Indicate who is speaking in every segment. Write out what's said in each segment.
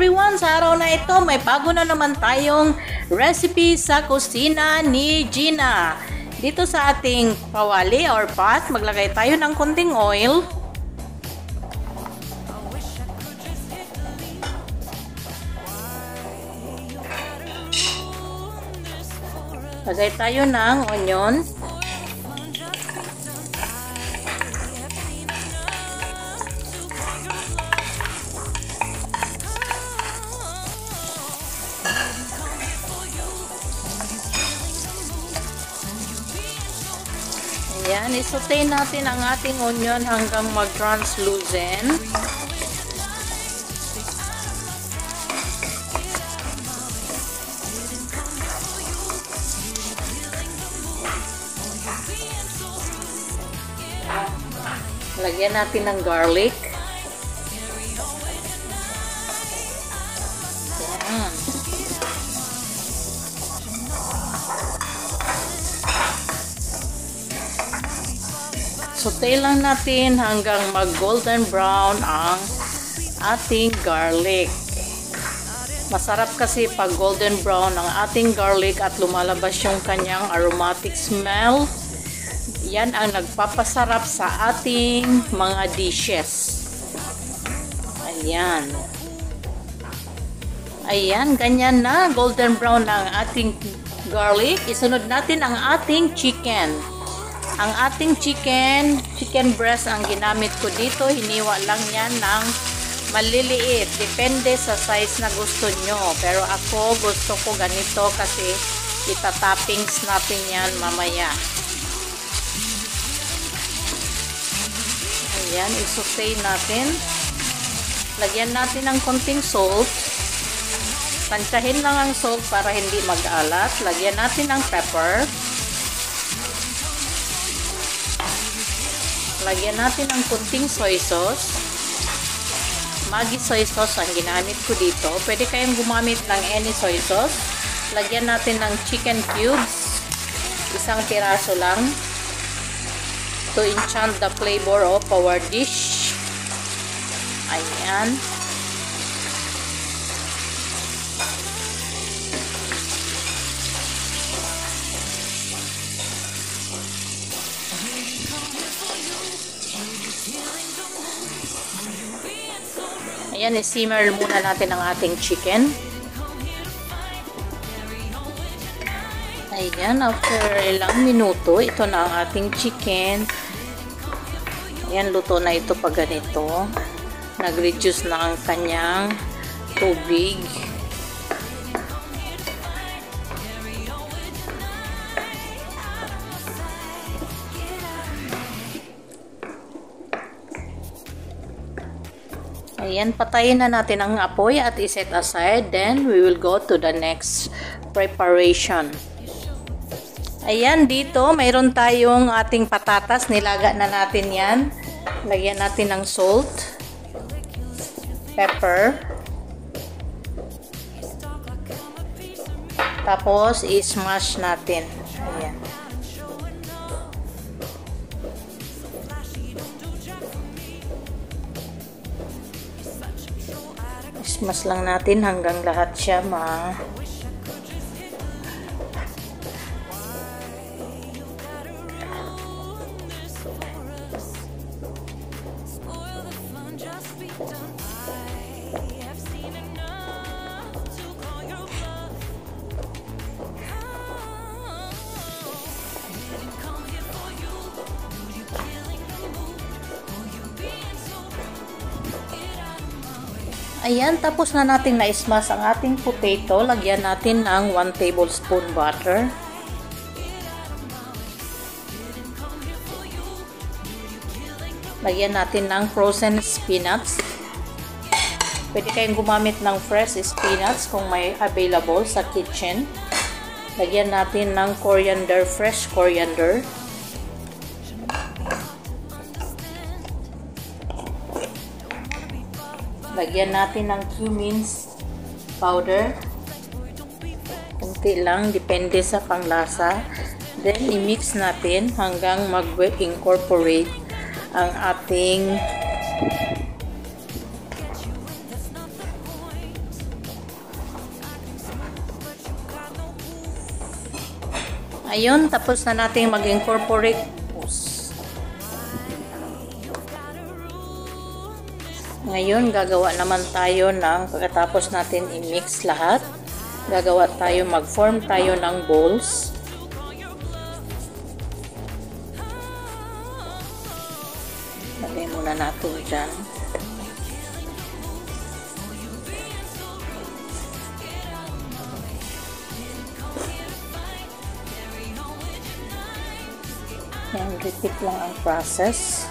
Speaker 1: everyone! Sa araw na ito, may bago na naman tayong recipe sa kusina ni Gina. Dito sa ating kawali or pot, maglagay tayo ng konting oil. Lagay tayo ng onion. Ayan, isote natin ang ating onion hanggang mag-translucent. Lagyan natin ng garlic. Ayan. Saute lang natin hanggang mag-golden brown ang ating garlic. Masarap kasi pag golden brown ang ating garlic at lumalabas yung kanyang aromatic smell. Yan ang nagpapasarap sa ating mga dishes. Ayan. Ayan, ganyan na. Golden brown na ang ating garlic. Isunod natin ang ating chicken. Ang ating chicken breast ang ginamit ko dito. Hiniwa lang yan ng maliliit. Depende sa size na gusto nyo. Pero ako gusto ko ganito kasi itatoppings natin yan mamaya. Ayan, isusay natin. Lagyan natin ng konting salt. Tansyahin lang ang salt para hindi mag-alat. Lagyan natin ng pepper. Lagyan natin ng kunting soy sauce. Maggi soy sauce ang ginamit ko dito. Pwede kayong gumamit ng any soy sauce. Lagyan natin ng chicken cubes. Isang piraso lang. To enhance the flavor of our dish. Ayan. Ayan, i-simmer muna natin ang ating chicken. Ayan, after ilang minuto, ito na ang ating chicken. Ayan, luto na ito pag ganito. Nag-reduce na ang kanyang tubig. Ayan, patayin na natin ang apoy at iset aside. Then, we will go to the next preparation. Ayan, dito, mayroon tayong ating patatas. Nilaga na natin yan. Lagyan natin ng salt, pepper. Tapos, i-smash natin. Ayan. Smash lang natin hanggang lahat siya Ayan, tapos na natin na-smash ang ating potato. Lagyan natin ng 1 tablespoon butter. Lagyan natin ng frozen spinach. Pwede kayong gumamit ng fresh spinach kung may available sa kitchen. Lagyan natin ng coriander, fresh coriander. Lagyan natin ng cumin powder. Kunti lang, depende sa panglasa. Then, i-mix natin hanggang mag-incorporate ang ating Ayun, tapos na natin mag-incorporate. Ngayon, gagawa naman tayo ng, pagkatapos natin i-mix lahat, gagawa tayo, mag-form tayo ng balls. Lagay muna natin dyan. Yan, repeat lang ang process.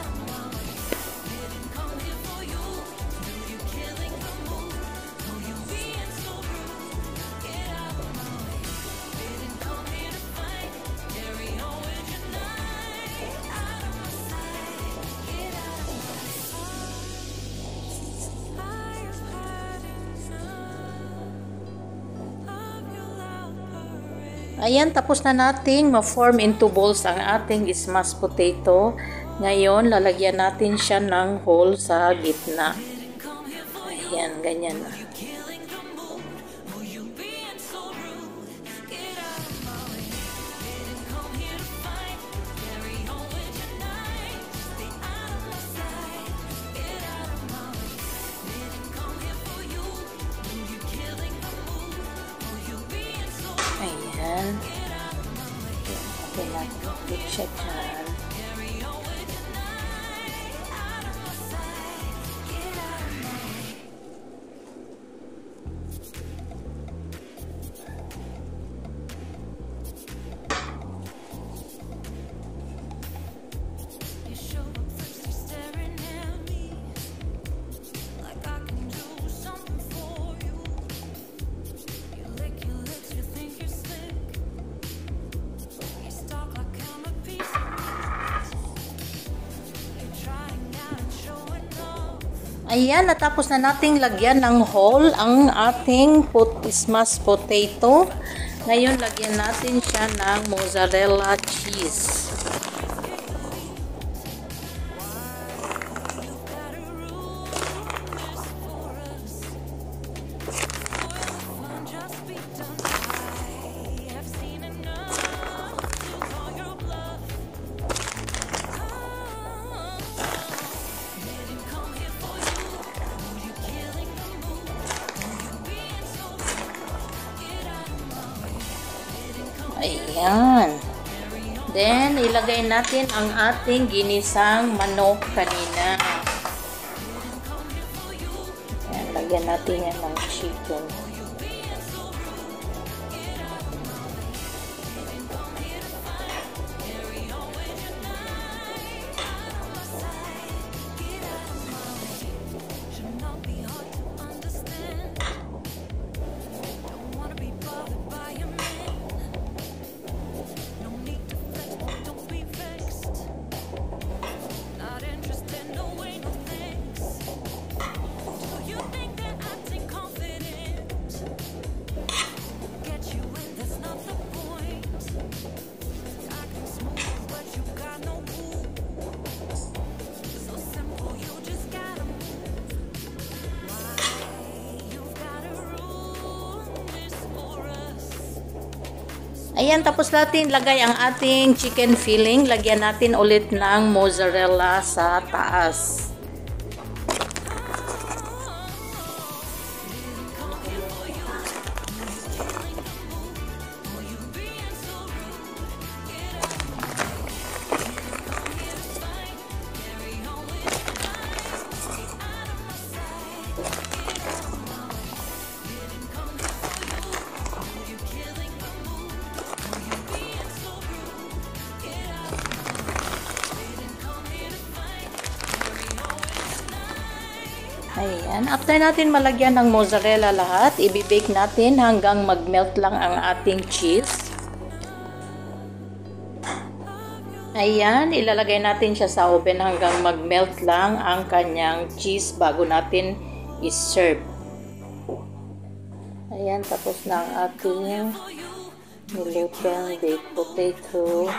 Speaker 1: Ayan, tapos na nating ma-form into balls ang ating smashed potato. Ngayon, lalagyan natin siya ng hole sa gitna. Ayan, ganyan na. Ayan. Okay natin. Click siya dyan. Ayan, natapos na nating lagyan ng hole ang ating smashed potato. Ngayon, lagyan natin siya ng mozzarella cheese. Ayan. Then, ilagay natin ang ating ginisang manok kanina. Ayan, lagyan natin yan ng chicken. Ayan, tapos natin lagay ang ating chicken filling. Lagyan natin ulit ng mozzarella sa taas. Ayan, after natin malagyan ng mozzarella lahat, i-bake natin hanggang mag-melt lang ang ating cheese. Ayan, ilalagay natin siya sa oven hanggang mag-melt lang ang kanyang cheese bago natin i-serve. Ayan, tapos na ang ating nilutong baked potato.